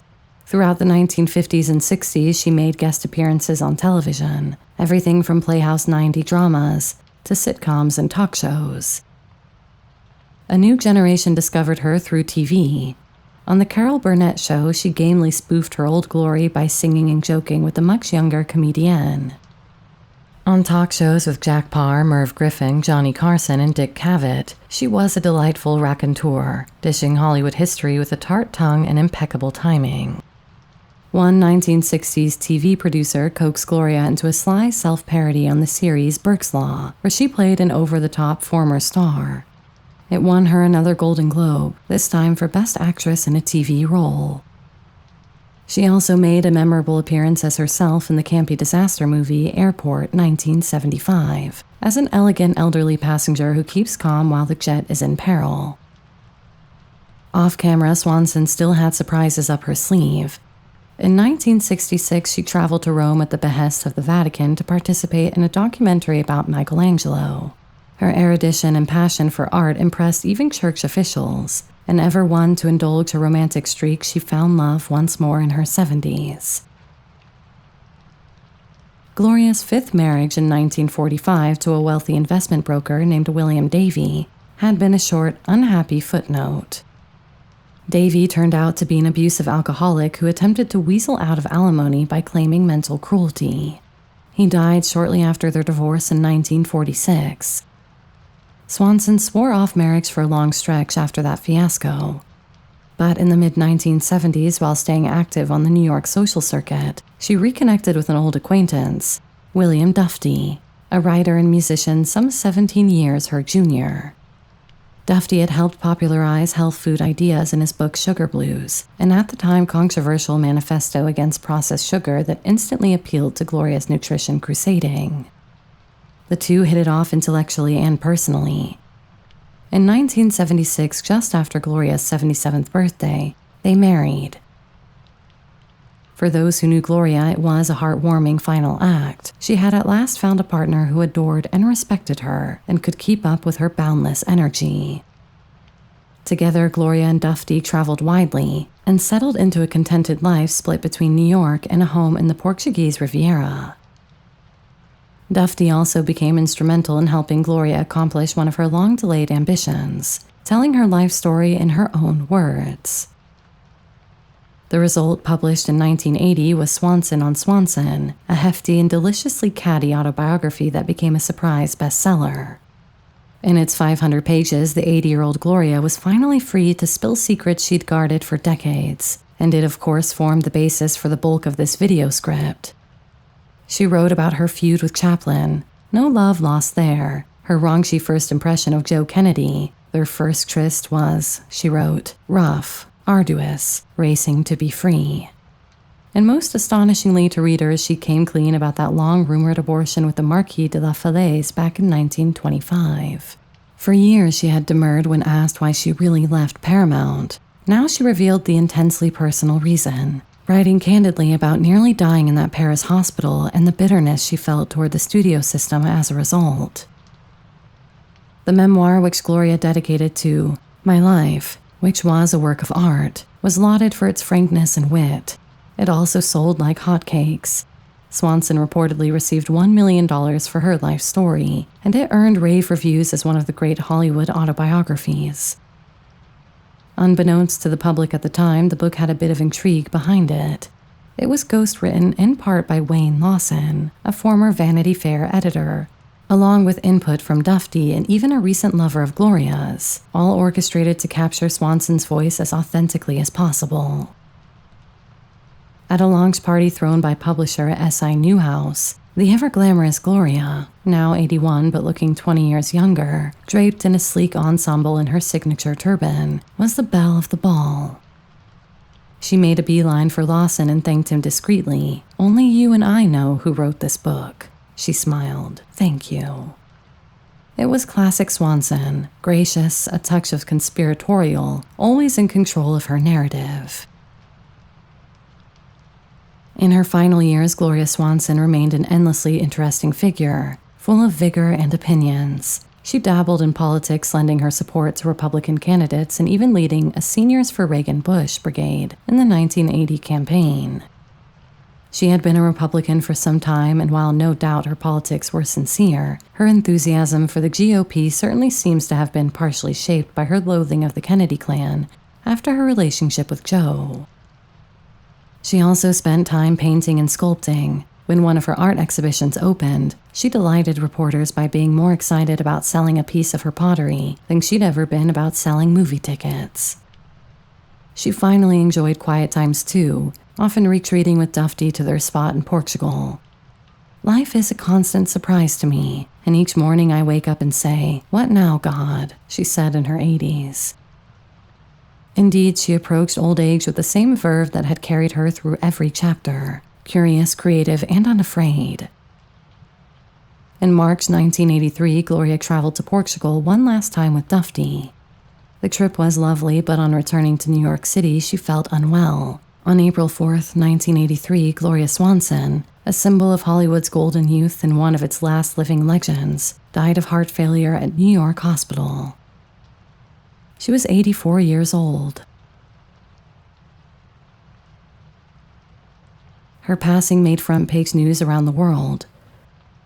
Throughout the 1950s and 60s, she made guest appearances on television, everything from Playhouse 90 dramas to sitcoms and talk shows. A new generation discovered her through TV. On The Carol Burnett Show, she gamely spoofed her old glory by singing and joking with the much younger comedienne. On talk shows with Jack Parr, Merv Griffin, Johnny Carson, and Dick Cavett, she was a delightful raconteur, dishing Hollywood history with a tart tongue and impeccable timing. One 1960s TV producer coaxed Gloria into a sly self-parody on the series Burke's Law, where she played an over-the-top former star. It won her another Golden Globe, this time for Best Actress in a TV role. She also made a memorable appearance as herself in the campy disaster movie Airport 1975, as an elegant elderly passenger who keeps calm while the jet is in peril. Off-camera, Swanson still had surprises up her sleeve. In 1966, she traveled to Rome at the behest of the Vatican to participate in a documentary about Michelangelo. Her erudition and passion for art impressed even church officials, and ever one to indulge her romantic streak, she found love once more in her 70s. Gloria's 5th marriage in 1945 to a wealthy investment broker named William Davey had been a short, unhappy footnote. Davey turned out to be an abusive alcoholic who attempted to weasel out of alimony by claiming mental cruelty. He died shortly after their divorce in 1946. Swanson swore off marriage for a long stretch after that fiasco. But in the mid-1970s, while staying active on the New York social circuit, she reconnected with an old acquaintance, William Dufty, a writer and musician some 17 years her junior. Dufty had helped popularize health food ideas in his book Sugar Blues, an at the time controversial manifesto against processed sugar that instantly appealed to Gloria's nutrition crusading. The two hit it off intellectually and personally. In 1976, just after Gloria's 77th birthday, they married. For those who knew Gloria, it was a heartwarming final act. She had at last found a partner who adored and respected her and could keep up with her boundless energy. Together, Gloria and Dufty traveled widely and settled into a contented life split between New York and a home in the Portuguese Riviera. Dufty also became instrumental in helping Gloria accomplish one of her long-delayed ambitions, telling her life story in her own words. The result, published in 1980, was Swanson on Swanson, a hefty and deliciously catty autobiography that became a surprise bestseller. In its 500 pages, the 80-year-old Gloria was finally free to spill secrets she'd guarded for decades, and it of course formed the basis for the bulk of this video script. She wrote about her feud with Chaplin, no love lost there, her raunchy first impression of Joe Kennedy, their first tryst was, she wrote, rough, arduous, racing to be free. And most astonishingly to readers, she came clean about that long-rumored abortion with the Marquis de la Falaise back in 1925. For years, she had demurred when asked why she really left Paramount. Now she revealed the intensely personal reason, writing candidly about nearly dying in that Paris hospital and the bitterness she felt toward the studio system as a result. The memoir, which Gloria dedicated to My Life, which was a work of art, was lauded for its frankness and wit. It also sold like hotcakes. Swanson reportedly received $1 million for her life story, and it earned rave reviews as one of the great Hollywood autobiographies. Unbeknownst to the public at the time, the book had a bit of intrigue behind it. It was ghostwritten in part by Wayne Lawson, a former Vanity Fair editor, along with input from Dufty and even a recent lover of Gloria's, all orchestrated to capture Swanson's voice as authentically as possible. At a launch party thrown by publisher S.I. Newhouse, the ever-glamorous Gloria, now 81 but looking 20 years younger, draped in a sleek ensemble in her signature turban, was the belle of the ball. She made a beeline for Lawson and thanked him discreetly. "Only you and I know who wrote this book." She smiled. "Thank you." It was classic Swanson, gracious, a touch of conspiratorial, always in control of her narrative. In her final years, Gloria Swanson remained an endlessly interesting figure, full of vigor and opinions. She dabbled in politics, lending her support to Republican candidates and even leading a Seniors for Reagan-Bush brigade in the 1980 campaign. She had been a Republican for some time, and while no doubt her politics were sincere, her enthusiasm for the GOP certainly seems to have been partially shaped by her loathing of the Kennedy clan after her relationship with Joe. She also spent time painting and sculpting. When one of her art exhibitions opened, she delighted reporters by being more excited about selling a piece of her pottery than she'd ever been about selling movie tickets. She finally enjoyed quiet times too, often retreating with Dufty to their spot in Portugal. "Life is a constant surprise to me, and each morning I wake up and say, 'What now, God?'" she said in her 80s. Indeed, she approached old age with the same verve that had carried her through every chapter, curious, creative, and unafraid. In March 1983, Gloria traveled to Portugal one last time with Dufty. The trip was lovely, but on returning to New York City, she felt unwell. On April 4th, 1983, Gloria Swanson, a symbol of Hollywood's golden youth and one of its last living legends, died of heart failure at New York Hospital. She was 84 years old. Her passing made front-page news around the world.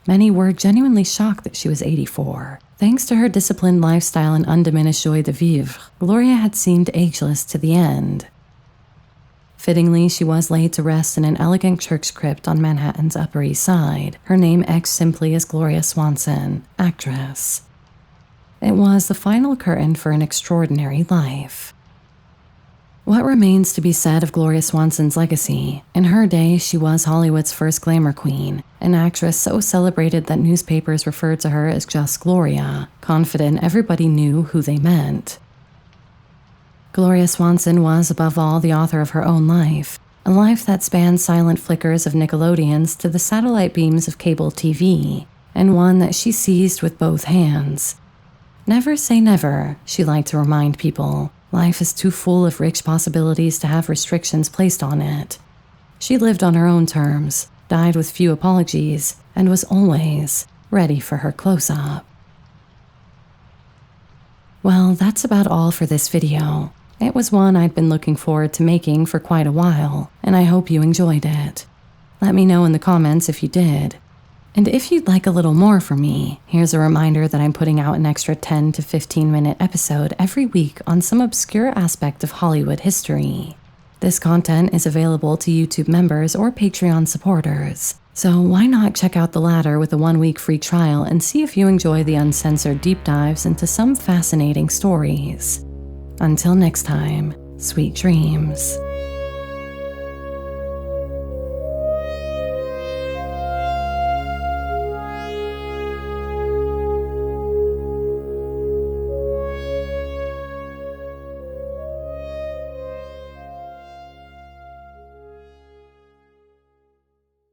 Many were genuinely shocked that she was 84. Thanks to her disciplined lifestyle and undiminished joie de vivre, Gloria had seemed ageless to the end. Fittingly, she was laid to rest in an elegant church crypt on Manhattan's Upper East Side, her name etched simply as Gloria Swanson, actress. It was the final curtain for an extraordinary life. What remains to be said of Gloria Swanson's legacy? In her day, she was Hollywood's first glamour queen, an actress so celebrated that newspapers referred to her as just Gloria, confident everybody knew who they meant. Gloria Swanson was, above all, the author of her own life, a life that spanned silent flickers of Nickelodeons to the satellite beams of cable TV, and one that she seized with both hands. Never say never, she liked to remind people. Life is too full of rich possibilities to have restrictions placed on it. She lived on her own terms, died with few apologies, and was always ready for her close-up. Well, that's about all for this video. It was one I'd been looking forward to making for quite a while, and I hope you enjoyed it. Let me know in the comments if you did. And if you'd like a little more from me, here's a reminder that I'm putting out an extra 10 to 15-minute episode every week on some obscure aspect of Hollywood history. This content is available to YouTube members or Patreon supporters, so why not check out the latter with a 1-week free trial and see if you enjoy the uncensored deep dives into some fascinating stories. Until next time, sweet dreams.